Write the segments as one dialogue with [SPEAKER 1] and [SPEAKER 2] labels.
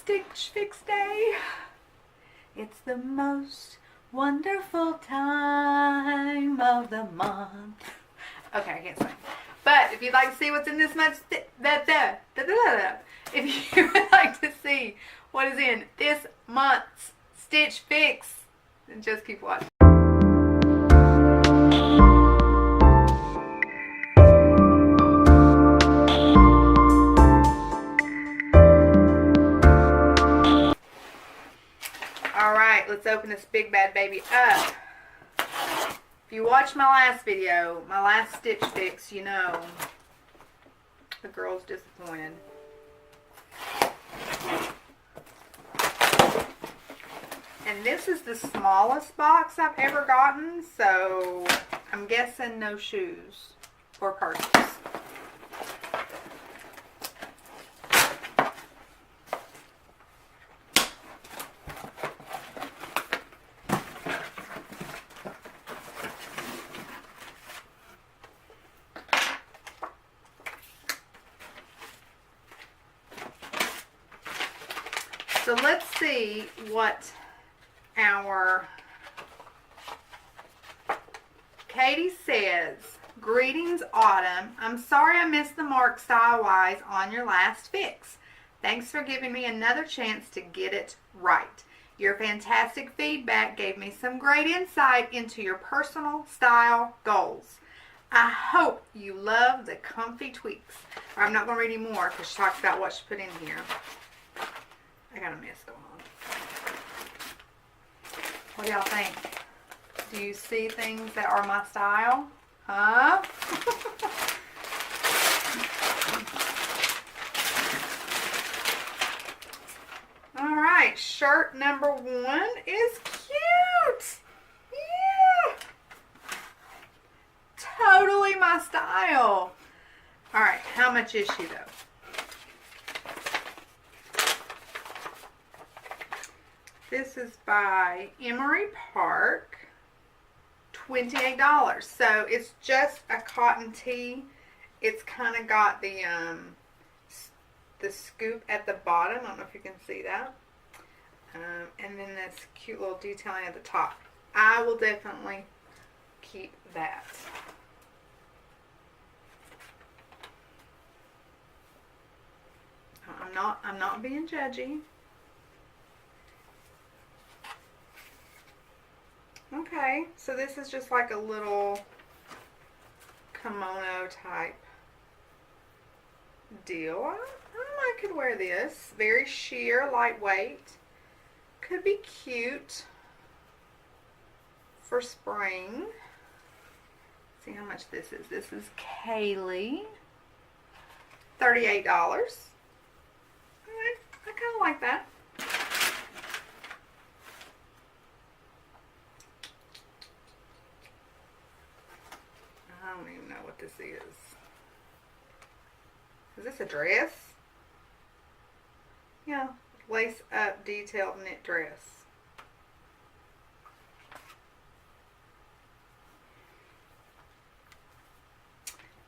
[SPEAKER 1] Stitchfix Day. It's the most wonderful time of the month. Okay, I can't sing. But if you'd like to see what's in this month's if you would like to see what is in this month's Stitch Fix, then just keep watching. Alright, let's open this big bad baby up. If you watched my last video, my last Stitch Fix, you know the girl's disappointed. And this is the smallest box I've ever gotten, so I'm guessing no shoes or purses. So let's see what our Katie says. Greetings, Autumn. I'm sorry I missed the mark style-wise on your last fix. Thanks for giving me another chance to get it right. Your fantastic feedback gave me some great insight into your personal style goals. I hope you love the comfy tweaks. I'm not going to read any more because she talks about what she put in here. I got a mess going on. What do y'all think? Do you see things that are my style? Huh? Alright, shirt number 1 is cute. Yeah. Totally my style. Alright, how much is she though? This is by Emery Park, $28. So it's just a cotton tee. It's kind of got the scoop at the bottom. I don't know if you can see that. And then this cute little detailing at the top. I will definitely keep that. I'm not being judgy. Okay, so this is just like a little kimono type deal. I could wear this. Very sheer, lightweight. Could be cute for spring. See how much this is. This is Kaylee. $38. Alright, I kind of like that. I don't even know what this is. Is this a dress? Yeah, lace up detailed knit dress.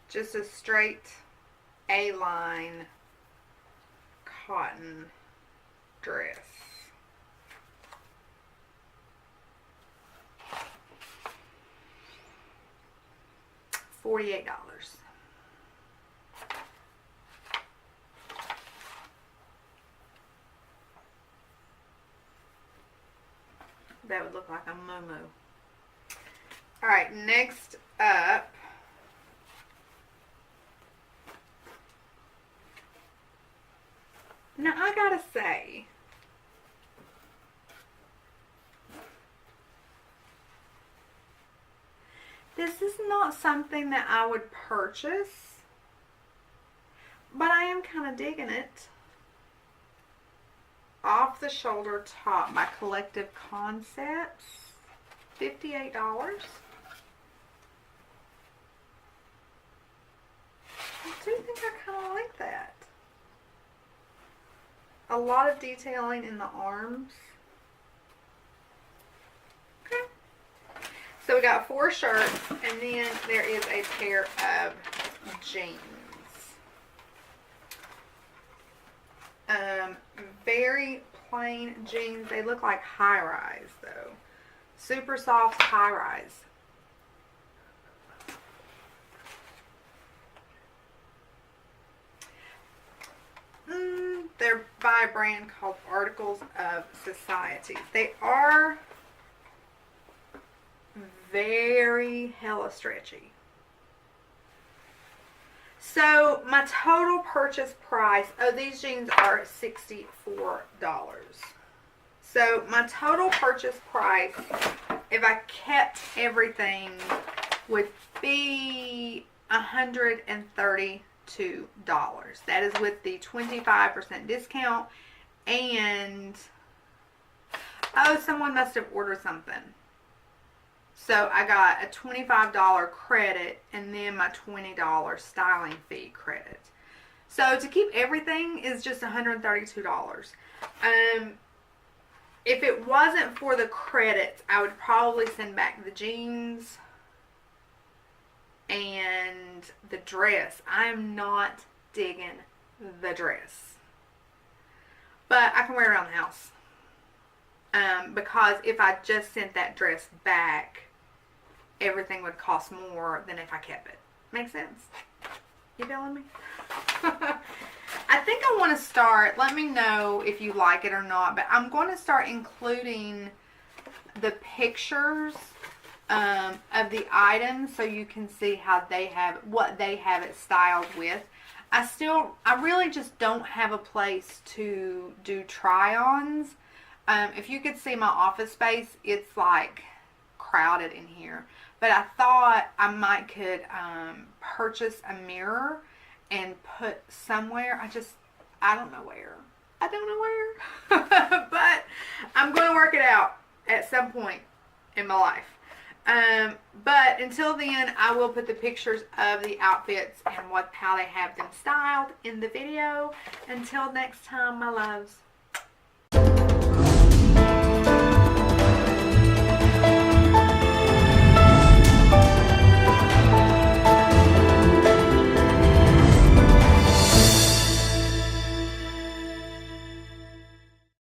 [SPEAKER 1] Just a straight A-line cotton dress. $48. That would look like a muumuu. Alright, next up, now I gotta say, this is not something that I would purchase, but I am kind of digging it. Off the Shoulder Top by Collective Concepts. $58. I do think I kind of like that. A lot of detailing in the arms. Okay. So we got 4 shirts, and then there is a pair of jeans. Very very plain jeans. They look like high-rise though. Super soft high-rise. They're by a brand called Articles of Society. They are very hella stretchy. So my total purchase price, oh, these jeans are $64. So my total purchase price, if I kept everything, would be $132. That is with the 25% discount. And oh, someone must have ordered something. So I got a $25 credit and then my $20 styling fee credit. So to keep everything is just $132. If it wasn't for the credits, I would probably send back the jeans and the dress. I am not digging the dress, but I can wear it around the house. Because if I just sent that dress back, everything would cost more than if I kept it. Make sense? You feeling me? I think I want to start, let me know if you like it or not, but I'm going to start including the pictures of the items so you can see how they have, what they have it styled with. I really just don't have a place to do try-ons. If you could see my office space, it's like crowded in here. But I thought I might could purchase a mirror and put somewhere. I don't know where. I don't know where. But I'm going to work it out at some point in my life. But until then, I will put the pictures of the outfits and how they have them styled in the video. Until next time, my loves.